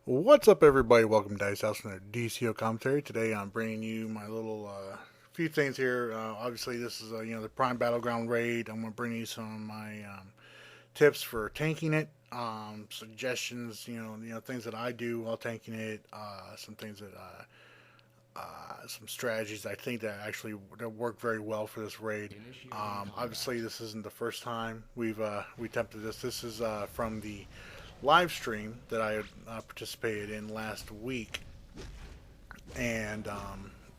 What's up, everybody? Welcome to Dice House from the DCO commentary. Today, I'm bringing you my little few things here. Obviously, this is the Prime Battleground raid. I'm going to bring you some of my tips for tanking it, suggestions. Things that I do while tanking it. Some things that some strategies I think that actually that work very well for this raid. Obviously, this isn't the first time we attempted this. This is from the live stream that I participated in last week, and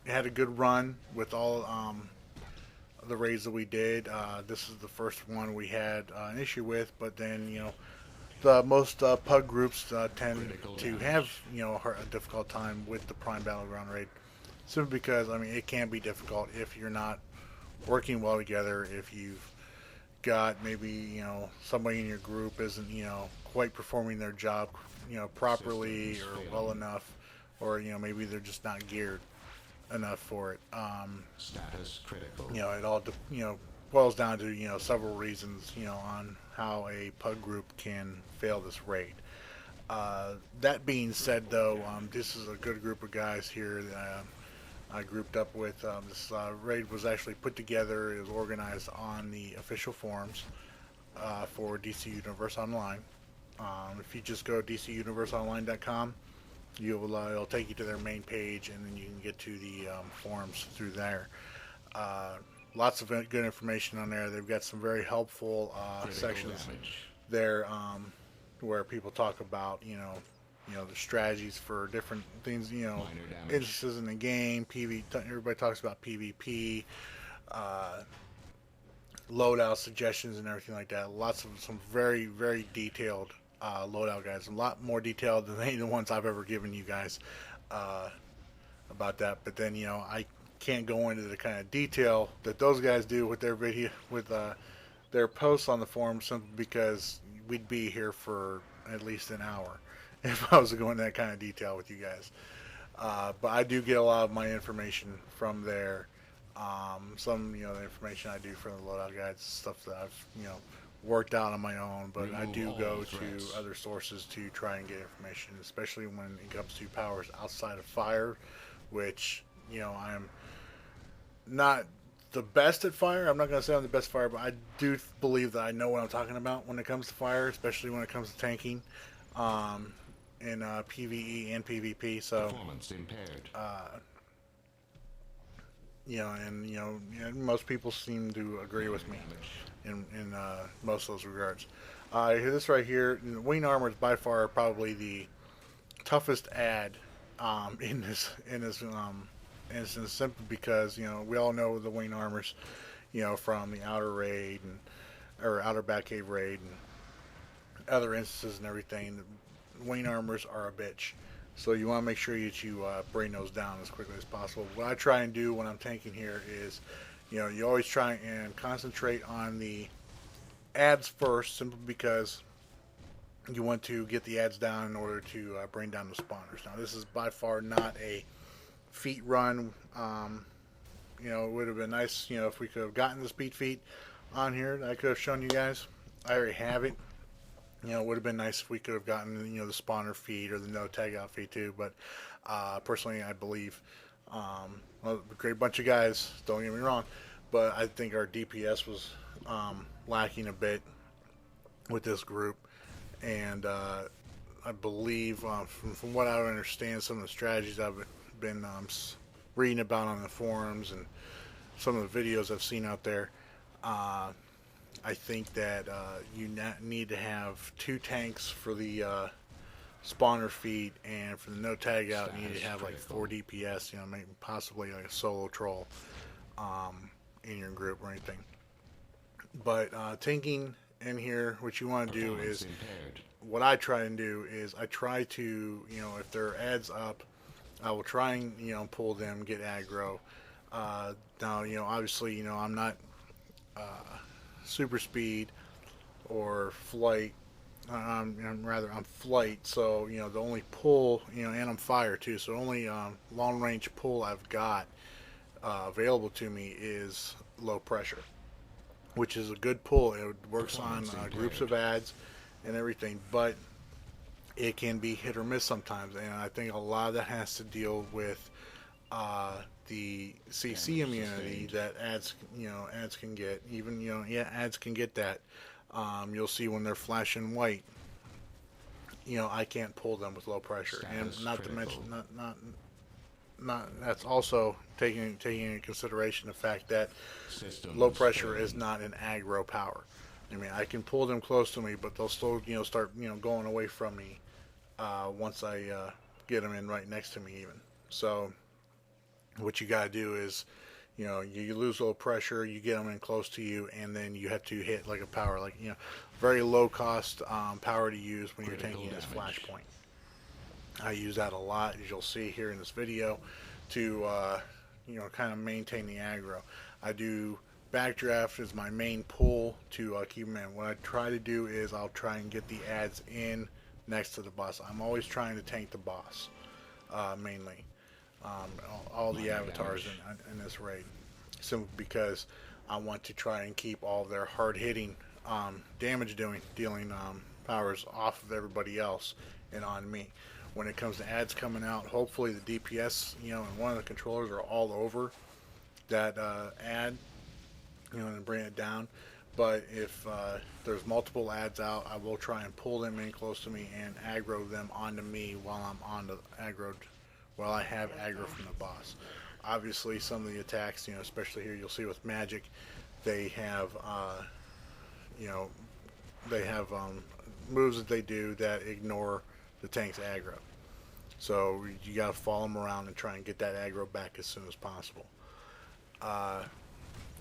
it had a good run with all the raids that we did. This is the first one we had an issue with, but then the most pug groups tend to have a difficult time with the Prime Battleground raid, simply because it can be difficult if you're not working well together. If you've got maybe somebody in your group isn't quite performing their job properly or well enough, or maybe they're just not geared enough for it. Status critical. It all boils down to several reasons on how a pug group can fail this raid. That being said, though, this is a good group of guys here that I grouped up with. This raid was actually put together. It was organized on the official forums for DC Universe Online. If you just go to DCUniverseOnline.com, it'll take you to their main page, and then you can get to the forums through there. Lots of good information on there. They've got some very helpful sections damage. there where people talk about the strategies for different things, instances in the game. Everybody talks about PvP, loadout suggestions, and everything like that. Lots of some very, very detailed loadout guides, a lot more detailed than any of the ones I've ever given you guys about that. But then I can't go into the kind of detail that those guys do with their video, with their posts on the forum, simply because we'd be here for at least an hour if I was to go into that kind of detail with you guys. But I do get a lot of my information from there. Some the information I do from the loadout guides, stuff that I've worked out on my own. But I do go to other sources to try and get information, especially when it comes to powers outside of fire, which I am not the best at fire. I'm not going to say I'm the best fire, but I do believe that I know what I'm talking about when it comes to fire, especially when it comes to tanking. In PvE and PvP, so performance impaired. Most people seem to agree with me in most of those regards. This right here, wing armor is by far probably the toughest ad in this instance, simply because we all know the wing armors, from the outer raid or outer Batcave raid and other instances and everything. Wing armors are a bitch, so you want to make sure that you bring those down as quickly as possible. What I try and do when I'm tanking here is, you always try and concentrate on the ads first, simply because you want to get the ads down in order to bring down the spawners. Now, this is by far not a feat run. It would have been nice, if we could have gotten the speed feat on here. I could have shown you guys. I already have it. It would have been nice if we could have gotten, the spawner feed or the no tag out feed too. But personally, I believe, a great bunch of guys. Don't get me wrong, but I think our DPS was lacking a bit with this group, and I believe, from what I understand, some of the strategies I've been reading about on the forums and some of the videos I've seen out there. I think that you need to have 2 tanks for the spawner feed, and for the no tag out, you need to have like 4 DPS. Maybe possibly like a solo troll in your group or anything. But tanking in here, what you want to do is, what I try and do is, I try to if there are ads up, I will try and pull them, get aggro. Now obviously I'm not super speed or flight. I'm flight, so the only pull, and I'm fire too, so the only long range pull I've got available to me is low pressure, which is a good pull. It works on groups of ads and everything, but it can be hit or miss sometimes, and I think a lot of that has to deal with the CC immunity that ads can get. Even yeah, ads can get that. You'll see when they're flashing white. I can't pull them with low pressure, and Status not to critical. mention not that's also taking into consideration the fact that low Systems pressure is failed. not an aggro power. I mean, I can pull them close to me, but they'll still start going away from me once I get them in right next to me even. So what you got to do is you lose low pressure, you get them in close to you, and then you have to hit like a power, like very low cost power to use when you're Critical taking this damage. flashpoint. I use that a lot, as you'll see here in this video, to kind of maintain the aggro. I do backdraft as my main pull to keep them in. What I try to do is I'll try and get the ads in next to the boss. I'm always trying to tank the boss mainly. All the Minor avatars damage. in this raid, simply because I want to try and keep all their hard hitting, damage dealing powers off of everybody else and on me. When it comes to ads coming out, hopefully the DPS, and one of the controllers are all over that ad, and bring it down. But if there's multiple ads out, I will try and pull them in close to me and aggro them onto me while I'm on the aggroed, while I have aggro from the boss. Obviously, some of the attacks, especially here, you'll see with magic, they have, you know, moves that they do that ignore the tank's aggro. So you got to follow them around and try and get that aggro back as soon as possible. Uh,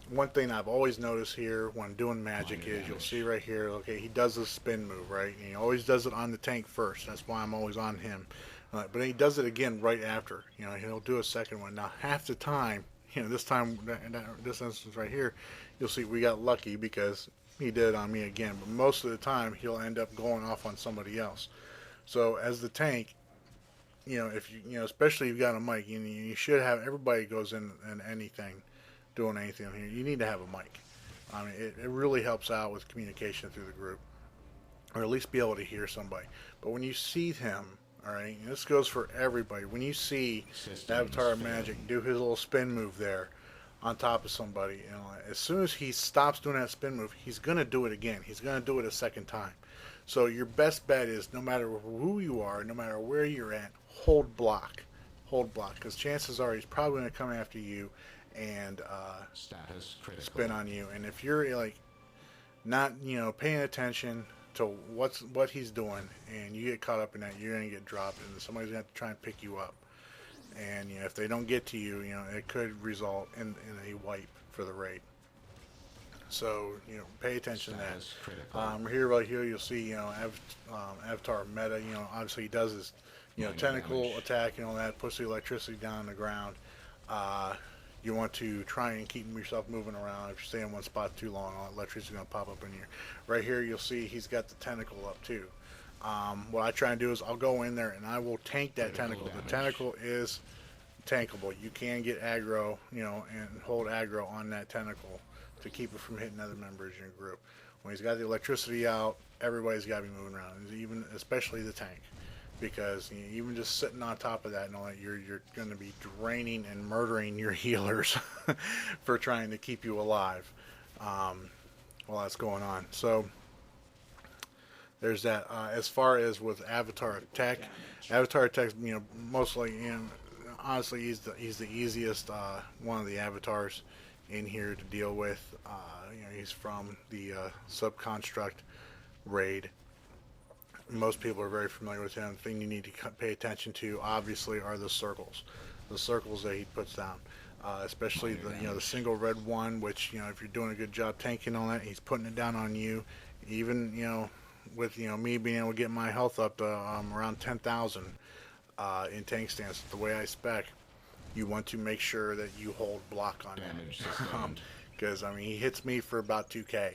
One thing I've always noticed here when doing magic Minor is you'll damage. see right here, okay, he does this spin move, right? And he always does it on the tank first. That's why I'm always on him. But he does it again right after. He'll do a second one. Now, half the time, this time, this instance right here, you'll see we got lucky because he did it on me again. But most of the time, he'll end up going off on somebody else. So as the tank, if especially if you've got a mic, you should have, everybody goes in anything, doing anything here, you need to have a mic. I mean, it really helps out with communication through the group, or at least be able to hear somebody. But when you see him, all right, and this goes for everybody, when you see Systems Avatar of failed. Magic do his little spin move there on top of somebody, as soon as he stops doing that spin move, he's going to do it again. He's going to do it a second time. So your best bet is, no matter who you are, no matter where you're at, hold block. Hold block, because chances are he's probably going to come after you and Status critical. spin on you. And if you're like not paying attention to what he's doing, and you get caught up in that, you're gonna get dropped, and somebody's gonna have to try and pick you up. And if they don't get to you, it could result in a wipe for the raid. So pay attention to that. Status critical. Here, right here, you'll see Avatar meta. Obviously he does his Minor tentacle damage. attack and all that, puts the electricity down on the ground. You want to try and keep yourself moving around. If you stay in one spot too long, electricity is going to pop up in here. Right here, you'll see he's got the tentacle up too. What I try and do is I'll go in there and I will tank that Critical tentacle. damage. The tentacle is tankable. You can get aggro, and hold aggro on that tentacle to keep it from hitting other members in your group. When he's got the electricity out, everybody's got to be moving around, especially the tank, because even just sitting on top of that and all that, you're going to be draining and murdering your healers for trying to keep you alive while that's going on. So there's that. As far as with Avatar Tech, mostly, honestly, he's the easiest one of the avatars in here to deal with. He's from the Subconstruct raid. Most people are very familiar with him. The thing you need to pay attention to, obviously, are the circles that he puts down. Especially the single red one, which if you're doing a good job tanking all that, he's putting it down on you. Even with me being able to get my health up to around 10,000 in tank stance, the way I spec, you want to make sure that you hold block on Damage that, sustained. because he hits me for about 2k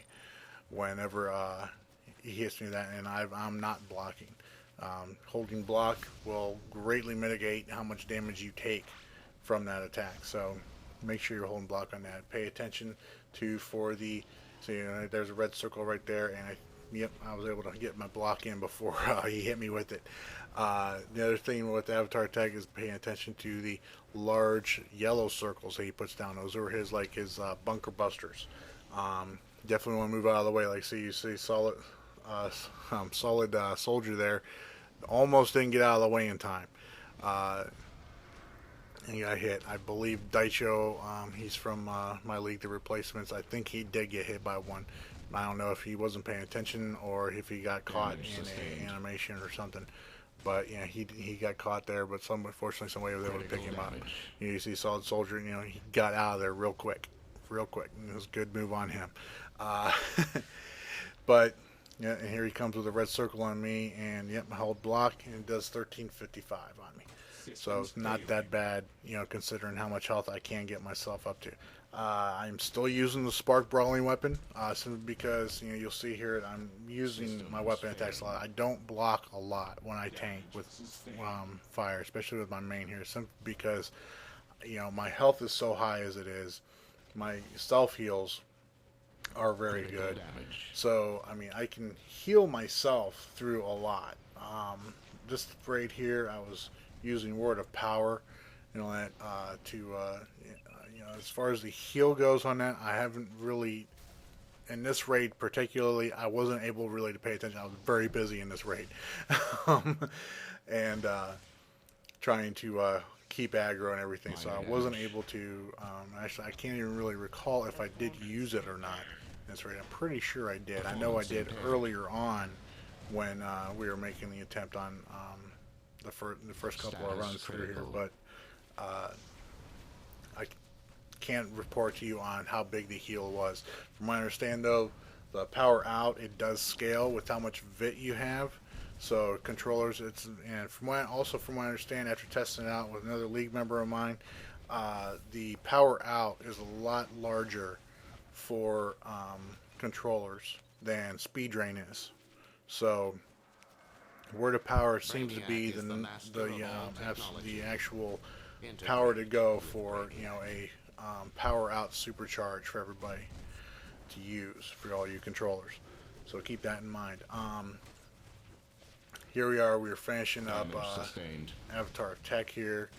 whenever he hits me that, and I'm not blocking. Holding block will greatly mitigate how much damage you take from that attack. So make sure you're holding block on that. Pay attention to there's a red circle right there, and Yep, I was able to get my block in before he hit me with it. The other thing with the avatar tag is paying attention to the large yellow circles that he puts down. Those are his bunker busters. Definitely want to move out of the way. Like, see, you see solid, solid soldier there. Almost didn't get out of the way in time. And he got hit. I believe Daicho, he's from my league, the replacements. I think he did get hit by one. I don't know if he wasn't paying attention or if he got caught in an animation or something. But yeah, he got caught there. But unfortunately, somebody was able to pick him up. You see, solid soldier. He got out of there real quick. It was a good move on him. But yeah, and here he comes with a red circle on me, and yep, hold block, and it does 1355 on me. So it's not that bad, considering how much health I can get myself up to. I'm still using the spark brawling weapon, simply because you'll see here I'm using my weapon attacks a lot. I don't block a lot when I tank with fire, especially with my main here, simply because my health is so high as it is. My self heals are very good. So I mean, I can heal myself through a lot. Just right here, I was using Word of Power, as far as the heal goes on that, I haven't really, in this raid particularly, I wasn't able really to pay attention. I was very busy in this raid, and trying to keep aggro and everything, so I wasn't able to, actually, I can't even really recall if I did use it or not in this raid. I'm pretty sure I did. I know I did earlier on when we were making the attempt on the first couple of runs through here, but I can't report to you on how big the heal was. From what I understand, though, the power out, it does scale with how much VIT you have. So controllers, and from what I understand, after testing it out with another league member of mine, the power out is a lot larger for controllers than speed drain is. So Word of Power seems to be the actual power to go for a power out supercharge for everybody to use for all you controllers. So keep that in mind. Here we are. We're finishing up Avatar Tech here.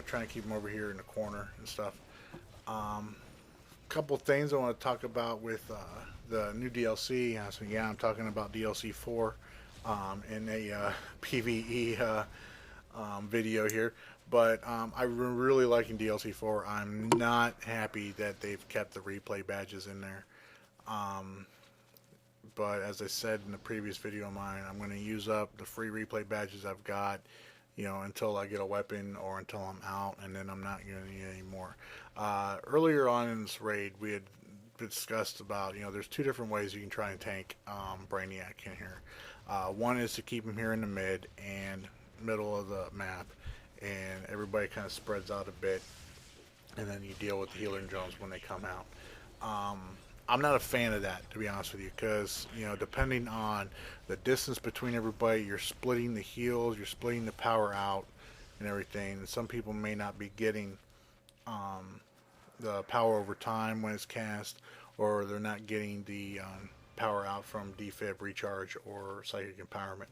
Trying to keep him over here in the corner and stuff. Couple things I want to talk about with the new DLC. So yeah, I'm talking about DLC 4 in a PvE video here. But I'm really liking DLC 4. I'm not happy that they've kept the replay badges in there. But as I said in the previous video of mine, I'm going to use up the free replay badges I've got, until I get a weapon or until I'm out, and then I'm not going to need any more. Earlier on in this raid, we had discussed about, there's two different ways you can try and tank Brainiac in here. One is to keep him here in the middle of the map, and everybody kind of spreads out a bit, and then you deal with the healing drones when they come out. I'm not a fan of that, to be honest with you, because depending on the distance between everybody, you're splitting the heals, you're splitting the power out and everything, and some people may not be getting the power over time when it's cast, or they're not getting the power out from defib recharge or psychic empowerment.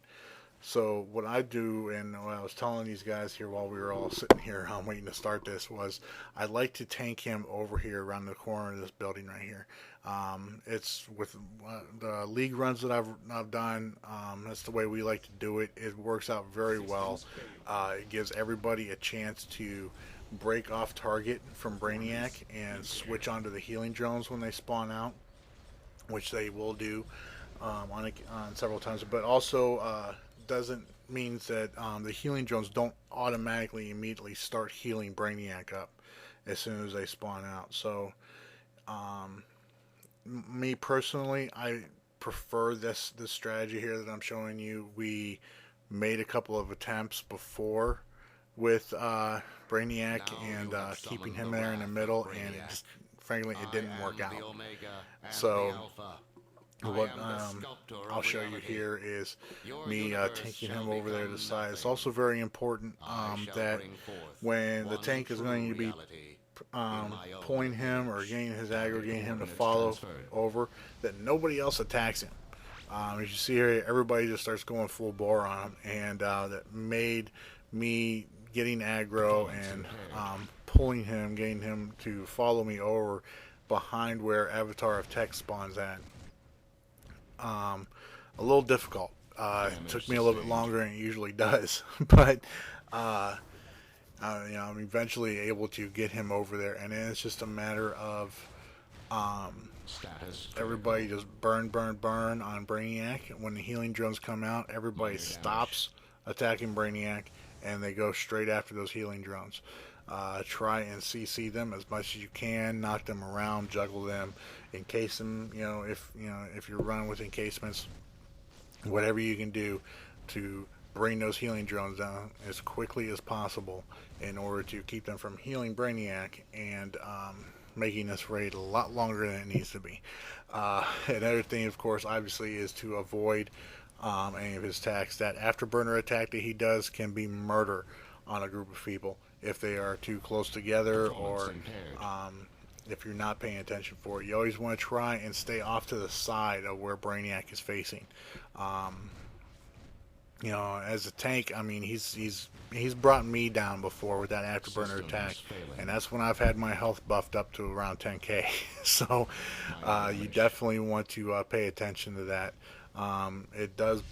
So what I do, and what I was telling these guys here while we were all sitting here waiting to start this, was I like to tank him over here around the corner of this building right here. It's with the league runs that I've done, that's the way we like to do it. It works out very well. It gives everybody a chance to break off target from Brainiac and switch onto the healing drones when they spawn out, which they will do on several times, but also doesn't means that the healing drones don't automatically immediately start healing Brainiac up as soon as they spawn out. So me personally, I prefer this strategy here that I'm showing you. We made a couple of attempts before with Brainiac and keeping him there in the middle, and it just, frankly, it didn't work out. So what I'll show you here is me taking him over there to the side. It's also very important that when the tank is going to be pulling him or getting his aggro, getting him to follow over, that nobody else attacks him. As you see here, everybody just starts going full bore on him, and that made me getting aggro and pulling him, getting him to follow me over behind where Avatar of Tech spawns at. A little difficult. It took me a little bit longer than it usually does, but I'm eventually able to get him over there, and then it's just a matter of everybody just burn on Brainiac. When the healing drones come out, everybody stops attacking Brainiac, and they go straight after those healing drones. Try and CC them as much as you can, knock them around, juggle them, encase them. If you're running with encasements, whatever you can do to bring those healing drones down as quickly as possible in order to keep them from healing Brainiac and making this raid a lot longer than it needs to be. Another thing, of course, obviously, is to avoid any of his attacks. That afterburner attack that he does can be murder on a group of people if they are too close together, or if you're not paying attention for it. You always want to try and stay off to the side of where Brainiac is facing. As a tank, I mean, he's brought me down before with that afterburner attack, and that's when I've had my health buffed up to around 10k. So you definitely want to pay attention to that. It does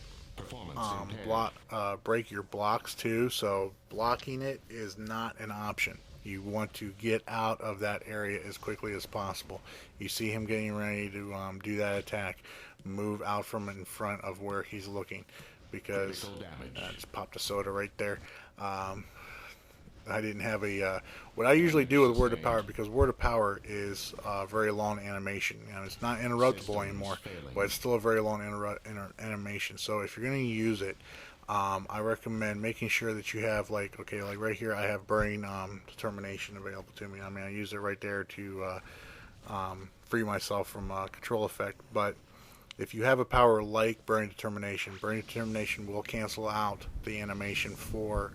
break your blocks too, so blocking it is not an option. You want to get out of that area as quickly as possible. You see him getting ready to do that attack, move out from in front of where he's looking, because I just popped a soda right there. I didn't have a what I usually do with Word of Power, because Word of Power is a very long animation. It's not interruptible anymore, but it's still a very long animation. So if you're going to use it, I recommend making sure that you have, like right here I have Burning Determination available to me. I mean, I use it right there to free myself from control effect. But if you have a power like Burning Determination will cancel out the animation for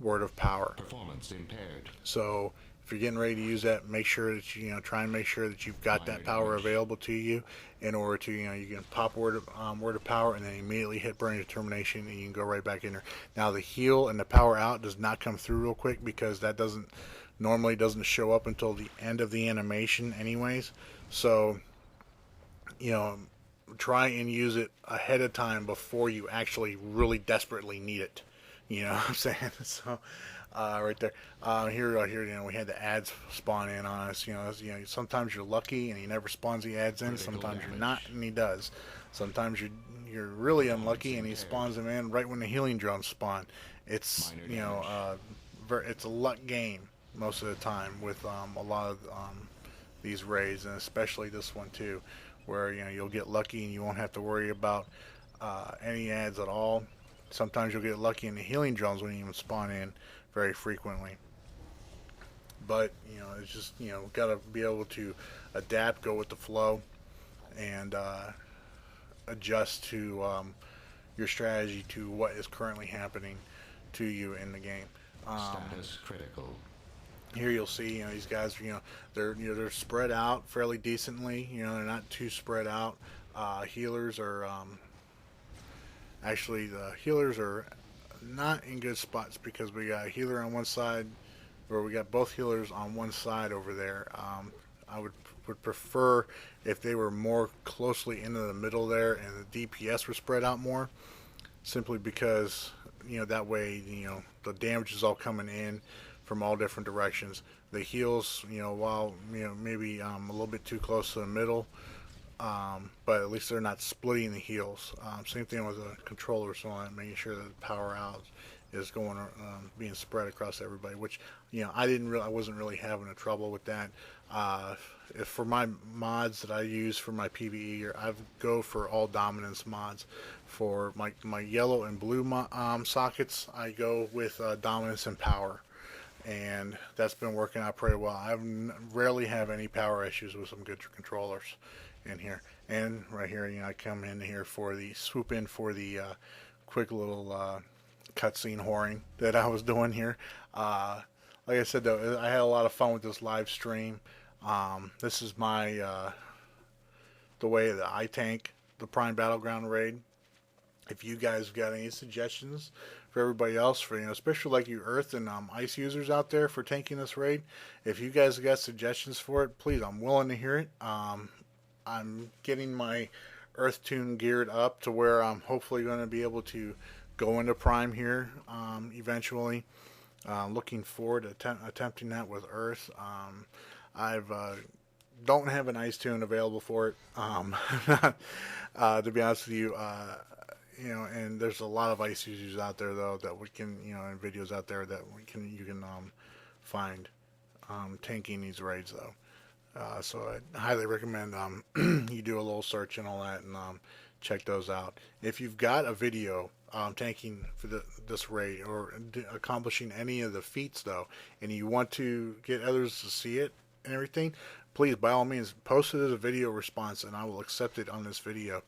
Word of Power. Performance impaired. So if you're getting ready to use that, make sure that try and make sure that you've got that power available to you, in order to you can pop Word of Power and then immediately hit Burning Determination, and you can go right back in there. Now the heal and the power out does not come through real quick, because that normally doesn't show up until the end of the animation anyways. So try and use it ahead of time before you actually really desperately need it. You know what I'm saying? So, right there. Here, we had the ads spawn in on us. Sometimes you're lucky and he never spawns the ads in. Sometimes you're not, and he does. Sometimes you're really unlucky and he spawns them in right when the healing drones spawn. It's it's a luck game most of the time with a lot of these raids, and especially this one too, where you'll get lucky and you won't have to worry about any ads at all. Sometimes you'll get lucky and the healing drones won't even spawn in very frequently. But it's just gotta be able to adapt, go with the flow, and adjust to your strategy to what is currently happening to you in the game. Status critical. Here you'll see these guys, they're spread out fairly decently. They're not too spread out. Healers are actually, the healers are not in good spots, because we got a healer on one side, or we got both healers on one side over there. I would prefer if they were more closely into the middle there, and the DPS were spread out more, simply because that way the damage is all coming in from all different directions. The heals, while maybe a little bit too close to the middle, but at least they're not splitting the heals. Same thing with the controller, so on, making sure that the power out is going being spread across everybody, which I wasn't really having a trouble with that. If for my mods that I use for my PvE, I go for all dominance mods. For my yellow and blue sockets, I go with dominance and power, and that's been working out pretty well. I rarely have any power issues with some good controllers in here. And right here, I come in here for the swoop in for the quick little cutscene whoring that I was doing here. like I said though, I had a lot of fun with this live stream. This is my the way that I tank the Prime Battleground raid. If you guys have got any suggestions for everybody else, for especially like you Earth and Ice users out there for tanking this raid, if you guys have got suggestions for it, please, I'm willing to hear it. I'm getting my Earth Tune geared up to where I'm hopefully going to be able to go into Prime here eventually. Looking forward to attempting that with Earth. I've don't have an Ice Tune available for it. To be honest with you, and there's a lot of Ice users out there though that we can, and videos out there that you can find tanking these raids though. So I highly recommend you do a little search and all that and check those out. If you've got a video tanking for this raid or accomplishing any of the feats though, and you want to get others to see it and everything, please by all means post it as a video response and I will accept it on this video.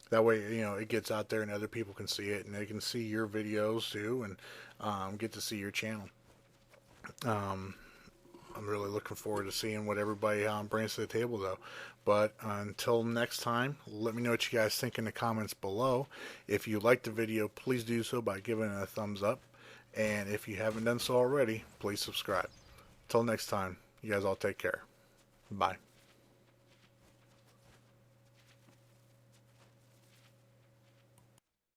That way, it gets out there and other people can see it and they can see your videos too and get to see your channel. I'm really looking forward to seeing what everybody brings to the table though. But until next time, let me know what you guys think in the comments below. If you liked the video, please do so by giving it a thumbs up. And if you haven't done so already, please subscribe. Until next time, you guys all take care. Bye.